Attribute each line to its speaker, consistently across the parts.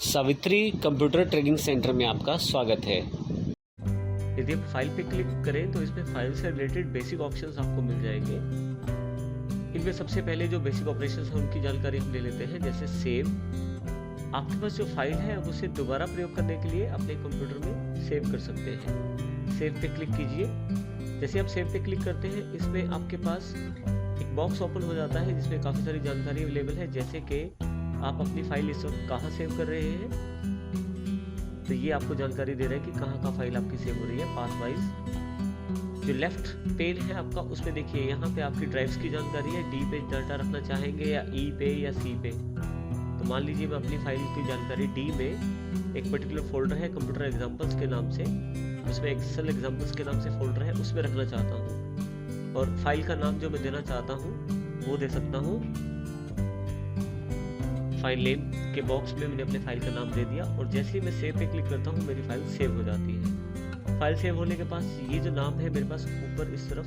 Speaker 1: Savitri computer training centre में आपका स्वागत है।
Speaker 2: यदि आप फाइल पे क्लिक करें तो इसमें फाइल से रिलेटेड बेसिक ऑप्शंस आपको मिल जाएंगे। इनमें सबसे पहले जो बेसिक ऑपरेशंस हैं उनकी जानकारी हम ले लेते हैं, जैसे सेव। आपके पास जो फाइल है अब उसे दोबारा प्रयोग करने के लिए अपने कंप्यूटर में सेव कर सकते हैं। सेव पे क्लिक कीजिए। जैसे आप सेव पे क्लिक करते हैं इसमें आपके पास एक बॉक्स ओपन हो जाता है जिसमें काफ़ी सारी जानकारी अवेलेबल है, जैसे कि आप अपनी फाइल इस वक्त कहाँ सेव कर रहे हैं। तो ये आपको जानकारी दे रहा है कि कहाँ फाइल आपकी सेव हो रही है पाथ वाइज। जो लेफ्ट पेन है आपका उसमें देखिए यहाँ पे आपकी ड्राइव्स की जानकारी है। डी पे डाटा रखना चाहेंगे या ई पे या सी पे। तो मान लीजिए मैं अपनी फाइल की जानकारी डी में एक पर्टिकुलर फोल्डर है कंप्यूटर एग्जाम्पल्स के नाम से, उसमें एक्सेल एग्जाम्पल्स के नाम से फोल्डर है, उसमें रखना चाहता हूँ। और फाइल का नाम जो मैं देना चाहता हूँ वो दे सकता हूँ। फाइल नेम के बॉक्स में मैंने अपने फाइल का नाम दे दिया और जैसे ही मैं सेव पे क्लिक करता हूँ मेरी फाइल सेव हो जाती है। फाइल सेव होने के पास ये जो नाम है मेरे पास ऊपर इस तरफ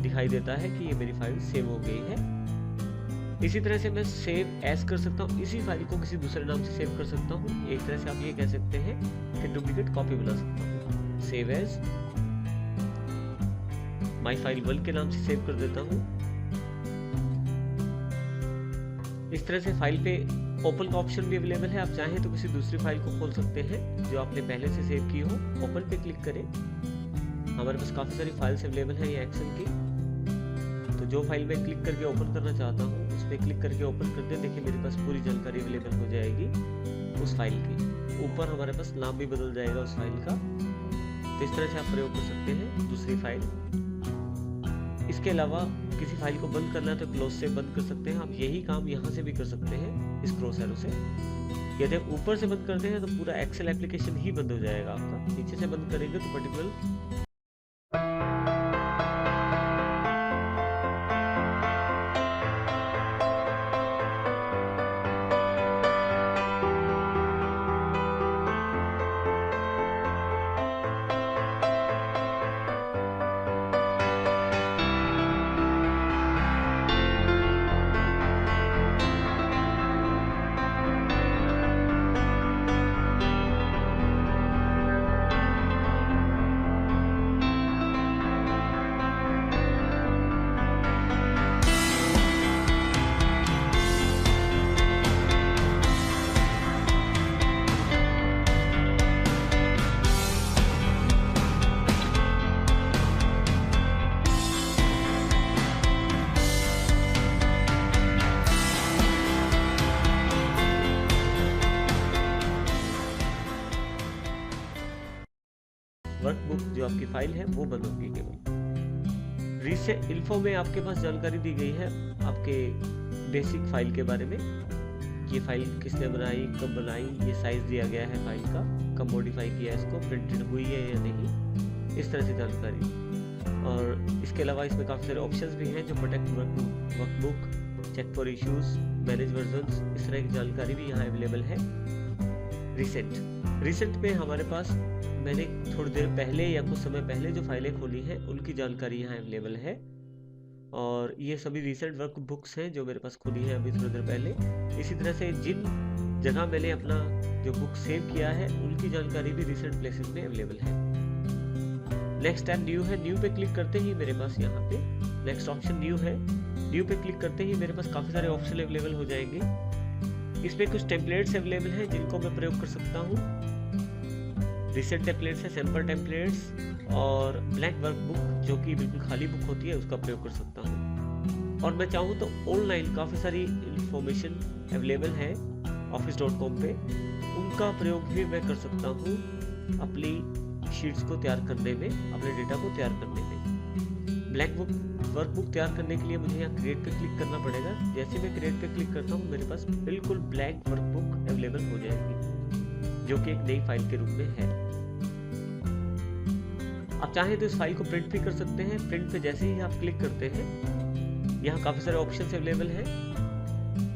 Speaker 2: दिखाई देता है कि ये मेरी फाइल सेव हो गई है। इसी तरह से मैं सेव एज कर सकता हूँ, इसी फाइल को किसी दूसरे नाम से सेव कर सकता हूँ। एक तरह से आप ये कह सकते हैं कि डुप्लीकेट कॉपी बना सकता हूँ। सेव एज माई फाइल 1 के नाम से सेव कर देता हूँ। इस तरह से फाइल पे ओपन का ऑप्शन भी अवेलेबल है। आप चाहें तो किसी दूसरी फाइल को खोल सकते हैं जो आपने पहले से सेव की हो। ओपन पे क्लिक करें। हमारे पास काफ़ी सारी फाइल्स अवेलेबल है ये एक्सेल की। तो जो फाइल मैं क्लिक करके ओपन करना चाहता हूँ उस पर क्लिक करके ओपन कर दें। देखिए मेरे पास पूरी जानकारी अवेलेबल हो जाएगी उस फाइल की। ऊपर हमारे पास नाम भी बदल जाएगा उस फाइल का। तो इस तरह से आप प्रयोग कर सकते हैं दूसरी फाइल। इसके अलावा किसी फाइल को बंद करना है तो क्लोज से बंद कर सकते हैं। आप यही काम यहाँ से भी कर सकते हैं इस क्रॉस एरो से। यदि आप ऊपर से बंद करते हैं तो पूरा एक्सेल एप्लीकेशन ही बंद हो जाएगा आपका। नीचे से बंद करेंगे तो पर्टिकुलर वर्कबुक जो आपकी फाइल है वो बंद होगी केवल। रीसेट इन्फो में आपके पास जानकारी दी गई है आपके बेसिक फाइल के बारे में। ये फाइल किसने बनाई, कब बनाई, ये साइज दिया गया है फाइल का, कब मॉडिफाई किया इसको, प्रिंटेड हुई है या नहीं, इस तरह से जानकारी। और इसके अलावा इसमें काफ़ी सारे ऑप्शंस भी हैं जो protect workbook, check for issues, manage versions, इस तरह की जानकारी भी यहाँ अवेलेबल है। रिसेंट में हमारे पास मैंने थोड़ी देर पहले या कुछ समय पहले जो फाइलें खोली हैं उनकी जानकारी यहाँ अवेलेबल है। और ये सभी रिसेंट वर्क बुक्स हैं जो मेरे पास खुली है अभी थोड़ी देर पहले। इसी तरह से जिन जगह मैंने अपना जो बुक सेव किया है उनकी जानकारी भी रिसेंट प्लेसेस में अवेलेबल है। नेक्स्ट टैब न्यू है। न्यू पे क्लिक करते ही मेरे पास यहाँ पे नेक्स्ट ऑप्शन न्यू है। न्यू पे क्लिक करते ही मेरे पास काफ़ी सारे ऑप्शन अवेलेबल हो जाएंगे। इसमें कुछ टेम्पलेट्स अवेलेबल हैं जिनको मैं प्रयोग कर सकता हूँ। रिसेंट टेम्पलेट्स है, सैंपल टेम्पलेट्स और ब्लैंक वर्कबुक जो कि बिल्कुल खाली बुक होती है उसका प्रयोग कर सकता हूँ। और मैं चाहूँ तो ऑनलाइन काफ़ी सारी इंफॉर्मेशन अवेलेबल है office.com पे, उनका प्रयोग भी मैं कर सकता हूँ अपनी शीट्स को तैयार करने में, अपने डेटा को तैयार करने में। ब्लैंक वर्कबुक तैयार करने के लिए मुझे यहाँ क्रिएट पे क्लिक करना पड़ेगा। जैसे मैं क्रिएट पे क्लिक करता हूँ मेरे पास बिल्कुल ब्लैंक वर्कबुक अवेलेबल हो जाएगी जो कि एक नई फाइल के रूप में है। आप चाहें तो इस फाइल को प्रिंट भी कर सकते हैं। प्रिंट पे जैसे ही आप क्लिक करते हैं यहाँ काफ़ी सारे ऑप्शंस अवेलेबल हैं।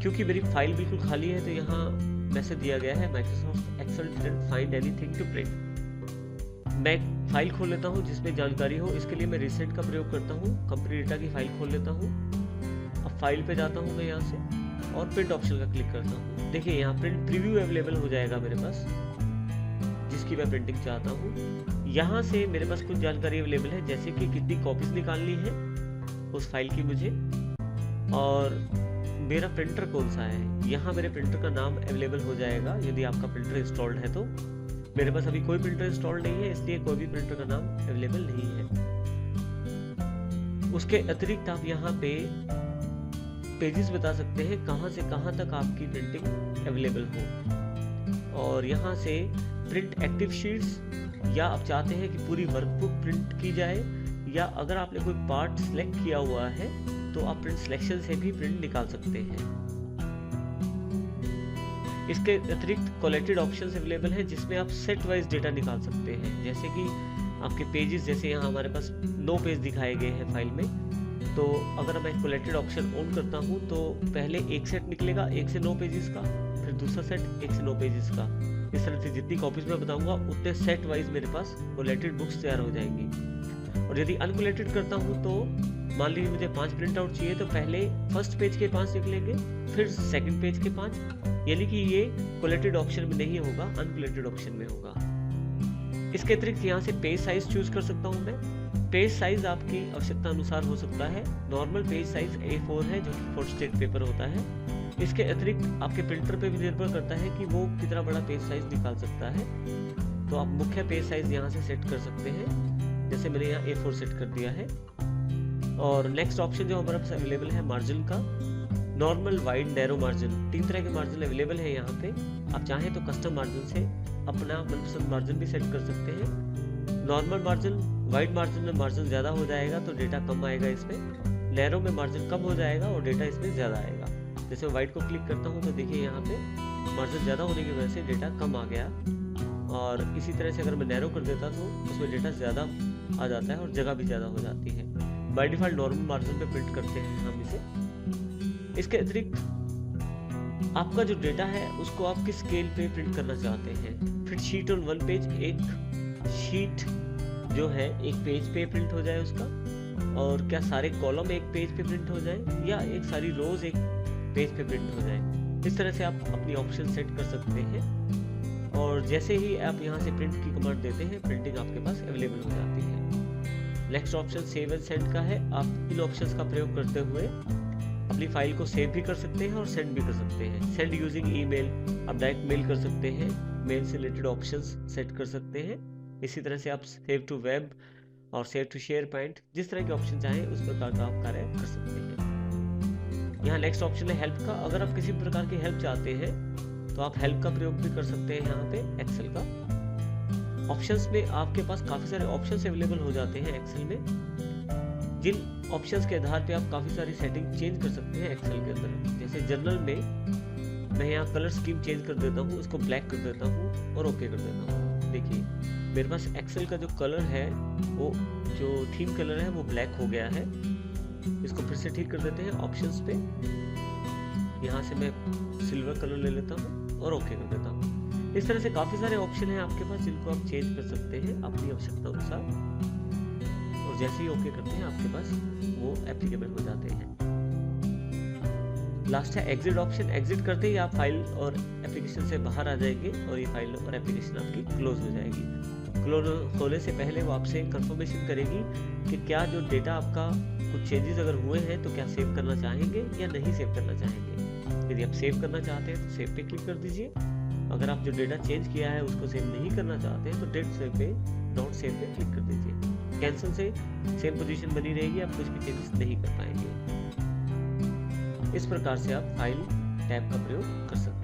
Speaker 2: क्योंकि मेरी फाइल बिल्कुल खाली है तो यहाँ मैसेज दिया गया है Microsoft Excel didn't find anything to print. मैं फाइल खोल लेता हूँ जिसमें जानकारी हो। इसके लिए मैं रिसेंट का प्रयोग करता हूँ। कंपनी डेटा की फाइल खोल लेता हूँ। अब फाइल पे जाता हूँ मैं यहाँ से। और प्रिंट ऑप्शन का क्लिक करता हूँ। देखिए यहाँ प्रिंट प्रीव्यू अवेलेबल हो जाएगा मेरे पास, जिसकी मैं प्रिंटिंग चाहता हूँ। यहाँ से मेरे पास कुछ जानकारी अवेलेबल है, जैसे कि कितनी कॉपीज निकालनी है उस फाइल की मुझे, और मेरा प्रिंटर कौन सा है। यहाँ मेरे प्रिंटर का नाम अवेलेबल हो जाएगा यदि आपका प्रिंटर इंस्टॉल्ड है तो। मेरे पास अभी कोई प्रिंटर इंस्टॉल्ड नहीं है, इसलिए कोई भी प्रिंटर का नाम अवेलेबल नहीं है। उसके अतिरिक्त आप यहाँ पे पेजेस बता सकते हैं कहाँ से कहाँ तक आपकी प्रिंटिंग अवेलेबल हो, और यहाँ से प्रिंट एक्टिव शीट्स, या आप चाहते हैं कि पूरी वर्कबुक प्रिंट की जाए, या अगर आपने कोई पार्ट सिलेक्ट किया हुआ है तो आप प्रिंट सिलेक्शन से भी प्रिंट निकाल सकते हैं। इसके अतिरिक्त कोलेटेड ऑप्शंस अवेलेबल हैं, जिसमें आप सेट वाइज डेटा निकाल सकते हैं, जैसे कि आपके पेजेस, जैसे यहाँ हमारे पास 9 पेज दिखाए गए हैं फाइल में। तो अगर मैं कोलेटेड ऑप्शन ऑन करता हूँ तो पहले एक सेट निकलेगा 1 से 9 पेजेस का, फिर दूसरा सेट 1 से 9 पेजेस का। इस तरह से जितनी कॉपीज मैं बताऊंगा उतने सेट वाइज मेरे पास कोलेटेड बुक्स तैयार हो जाएंगी। और यदि अनकोलेटेड करता हूँ तो मान लीजिए मुझे 5 प्रिंट आउट चाहिए, तो पहले फर्स्ट पेज के 5 निकलेंगे, फिर सेकंड पेज के 5, यानी कि ये कोलेटेड ऑप्शन में नहीं होगा, अनकोलेटेड ऑप्शन में होगा। इसके अतिरिक्त यहाँ से पेज साइज चूज कर सकता हूँ मैं। पेज साइज आपकी आवश्यकता अनुसार हो सकता है। नॉर्मल पेज साइज A4 है, जो कि 4 स्टेट पेपर होता है। इसके अतिरिक्त आपके प्रिंटर पे भी निर्भर करता है कि वो कितना बड़ा पेज साइज निकाल सकता है। तो आप मुख्य पेज साइज यहाँ से सेट कर सकते हैं, जैसे मैंने यहाँ A4 सेट कर दिया है। और नेक्स्ट ऑप्शन जो हमारे पास अवेलेबल है मार्जिन का, नॉर्मल, वाइड, नैरो मार्जिन, 3 तरह के मार्जिन अवेलेबल है यहाँ पे। आप चाहें तो कस्टम मार्जिन से अपना मनपसंद मार्जिन भी सेट कर सकते हैं। नॉर्मल मार्जिन, वाइड मार्जिन में मार्जिन ज़्यादा हो जाएगा तो डेटा कम आएगा इसमें। नैरो में मार्जिन कम हो जाएगा और डेटा इसमें ज़्यादा आएगा। जैसे वाइड को क्लिक करता हूँ तो देखिए यहाँ पे मार्जिन ज़्यादा होने की वजह से डेटा कम आ गया, और इसी तरह से अगर मैं नैरो कर देता तो उसमें डेटा ज़्यादा आ जाता है और जगह भी ज़्यादा हो जाती है। बाय डिफ़ॉल्ट नॉर्मल मार्जिन पे प्रिंट करते हैं हम इसे। इसके अतिरिक्त आपका जो डेटा है उसको आप किस स्केल पे प्रिंट करना चाहते हैं। फिट शीट ऑन 1 पेज, एक शीट जो है एक पेज पे प्रिंट हो जाए उसका, और क्या सारे कॉलम एक पेज पे प्रिंट हो जाए, या एक सारी रोज एक पेज पे प्रिंट हो जाए। इस तरह से आप अपनी ऑप्शन सेट कर सकते हैं, और जैसे ही आप यहाँ से प्रिंट की कमांड देते हैं प्रिंटिंग आपके पास अवेलेबल हो जाती है। Next option save and send का है। आप इन ऑप्शंस का प्रयोग करते हुए अपनी फाइल को सेव भी कर सकते हैं और सेंड भी कर सकते हैं। सेंड यूजिंग ईमेल, आप डायरेक्ट मेल कर सकते हैं, मेल से रिलेटेड ऑप्शंस सेट कर सकते हैं। इसी तरह से आप सेव टू वेब और सेव टू शेयर पॉइंट, जिस तरह के ऑप्शन चाहें उस प्रकार का आप कार्य कर सकते हैं। यहाँ नेक्स्ट ऑप्शन है हेल्प का। अगर आप किसी प्रकार की हेल्प चाहते हैं तो आप हेल्प का प्रयोग भी कर सकते हैं। यहाँ पे एक्सेल का ऑप्शंस में आपके पास काफ़ी सारे ऑप्शंस अवेलेबल हो जाते हैं एक्सेल में, जिन ऑप्शंस के आधार पे आप काफ़ी सारी सेटिंग चेंज कर सकते हैं एक्सेल के अंदर। जैसे जनरल में मैं यहाँ कलर स्कीम चेंज कर देता हूँ, इसको ब्लैक कर देता हूँ और ओके कर देता हूँ। देखिए मेरे पास एक्सेल का जो कलर है, वो जो थीम कलर है वो ब्लैक हो गया है। इसको फिर से ठीक कर देते हैं ऑप्शंस पे। यहाँ से मैं सिल्वर कलर ले लेता हूँ और ओके कर देता हूँ। इस तरह से काफ़ी सारे ऑप्शन हैं आपके पास जिनको आप चेंज कर सकते हैं अपनी आवश्यकता अनुसार, और जैसे ही ओके करते हैं आपके पास वो एप्लीकेबल हो जाते हैं। लास्ट है एग्जिट ऑप्शन। एग्जिट करते ही आप फाइल और एप्लीकेशन से बाहर आ जाएंगे और ये फाइल और एप्लीकेशन आपकी क्लोज हो जाएगी। क्लोज होने से पहले वो आपसे कंफर्मेशन करेगी कि क्या जो डेटा आपका कुछ चेंजेस अगर हुए हैं तो क्या सेव करना चाहेंगे या नहीं सेव करना चाहेंगे। यदि आप सेव करना चाहते हैं तो सेव पे क्लिक कर दीजिए। अगर आप जो डेटा चेंज किया है उसको सेव नहीं करना चाहते हैं तो डेट सेव पे, नॉट सेव पे क्लिक कर दीजिए। कैंसिल से सेम पोजीशन बनी रहेगी, आप कुछ भी चेंजेस नहीं कर पाएंगे। इस प्रकार से आप फाइल टैब का प्रयोग कर सकते हैं।